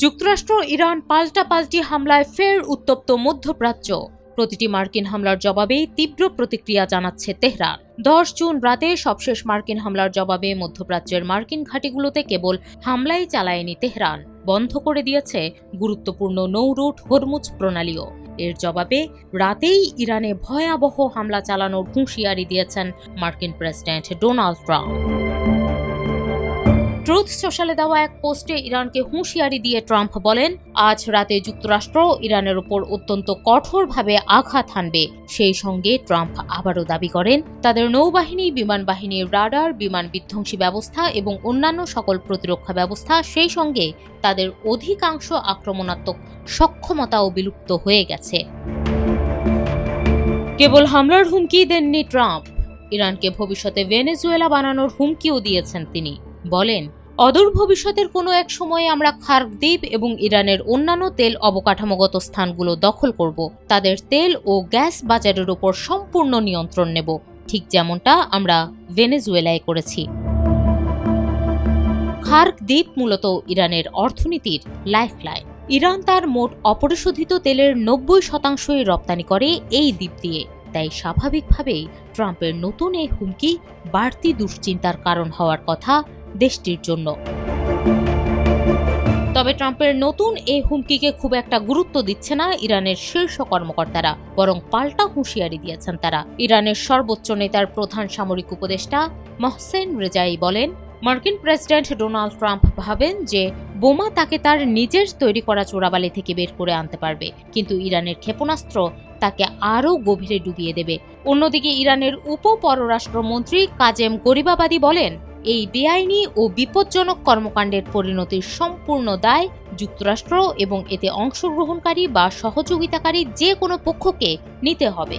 যুক্তরাষ্ট্র ইরান পাল্টাপাল্টি হামলায় ফের উত্তপ্ত মধ্যপ্রাচ্য। প্রতিটি মার্কিন হামলার জবাবেই তীব্র প্রতিক্রিয়া জানাচ্ছে তেহরান। 10 জুন রাতে সবশেষ মার্কিন হামলার জবাবে মধ্যপ্রাচ্যের মার্কিন ঘাঁটিগুলোতে কেবল হামলাই চালায়নি তেহরান, বন্ধ করে দিয়েছে গুরুত্বপূর্ণ নৌরুট হরমুজ প্রণালীও। এর জবাবে রাতেই ইরানে ভয়াবহ হামলা চালানোর হুঁশিয়ারি দিয়েছেন মার্কিন প্রেসিডেন্ট ডোনাল্ড ট্রাম্প। ট্রুথ সোশ্যালে দেওয়া এক পোস্টে ইরানকে হুঁশিয়ারি দিয়ে ট্রাম্প বলেন, আজ রাতে যুক্তরাষ্ট্র ইরানের উপর অত্যন্ত কঠোরভাবে আঘাত হানবে। সেই সঙ্গে ট্রাম্প আবারও দাবি করেন, তাদের নৌবাহিনী, বিমান বাহিনীর রাডার, বিমান বিধ্বংসী ব্যবস্থা এবং অন্যান্য সকল প্রতিরক্ষা ব্যবস্থা, সেই সঙ্গে তাদের অধিকাংশ আক্রমণাত্মক সক্ষমতাও বিলুপ্ত হয়ে গেছে। কেবল হামলার হুমকি দেননি ট্রাম্প, ইরানকে ভবিষ্যতে ভেনেজুয়েলা বানানোর হুমকিও দিয়েছেন তিনি। বলেন, অদূর ভবিষ্যতের কোনো এক সময়ে আমরা খার্ক দ্বীপ এবং ইরানের অন্যান্য তেল অবকাঠামোগত স্থানগুলো দখল করব। তাদের তেল ও গ্যাস বাজারের উপর সম্পূর্ণ নিয়ন্ত্রণ নেব, ঠিক যেমনটা আমরা ভেনেজুয়েলায় করেছি। খার্ক দ্বীপ মূলত ইরানের অর্থনীতির লাইফলাইন। ইরান তার মোট অপরিশোধিত তেলের 90% রপ্তানি করে এই দ্বীপ দিয়ে। তাই স্বাভাবিকভাবেই ট্রাম্পের নতুন এই হুমকি বাড়তি দুশ্চিন্তার কারণ হওয়ার কথা দেশটির জন্য। তবে ট্রাম্পের নতুন এই হুমকিকে খুব একটা গুরুত্ব দিচ্ছে না ইরানের শীর্ষ কর্মকর্তারা, বরং পাল্টা হুঁশিয়ারি দিয়েছেন তারা। ইরানের সর্বোচ্চ নেতার প্রধান সামরিক উপদেষ্টা মোহসেন রেজাই বলেন, মার্কিন প্রেসিডেন্ট ডোনাল্ড ট্রাম্প ভাবেন যে বোমা তাকে তার নিজের তৈরি করা চোরাবালি থেকে বের করে আনতে পারবে, কিন্তু ইরানের ক্ষেপণাস্ত্র তাকে আরও গভীরে ডুবিয়ে দেবে। অন্যদিকে ইরানের উপ-পররাষ্ট্রমন্ত্রী কাজেম গরিবাবাদী বলেন, এই বেআইনি ও বিপজ্জনক কর্মকাণ্ডের পরিণতির সম্পূর্ণ দায় যুক্তরাষ্ট্র এবং এতে অংশগ্রহণকারী বা সহযোগিতাকারী যে কোনো পক্ষকে নিতে হবে।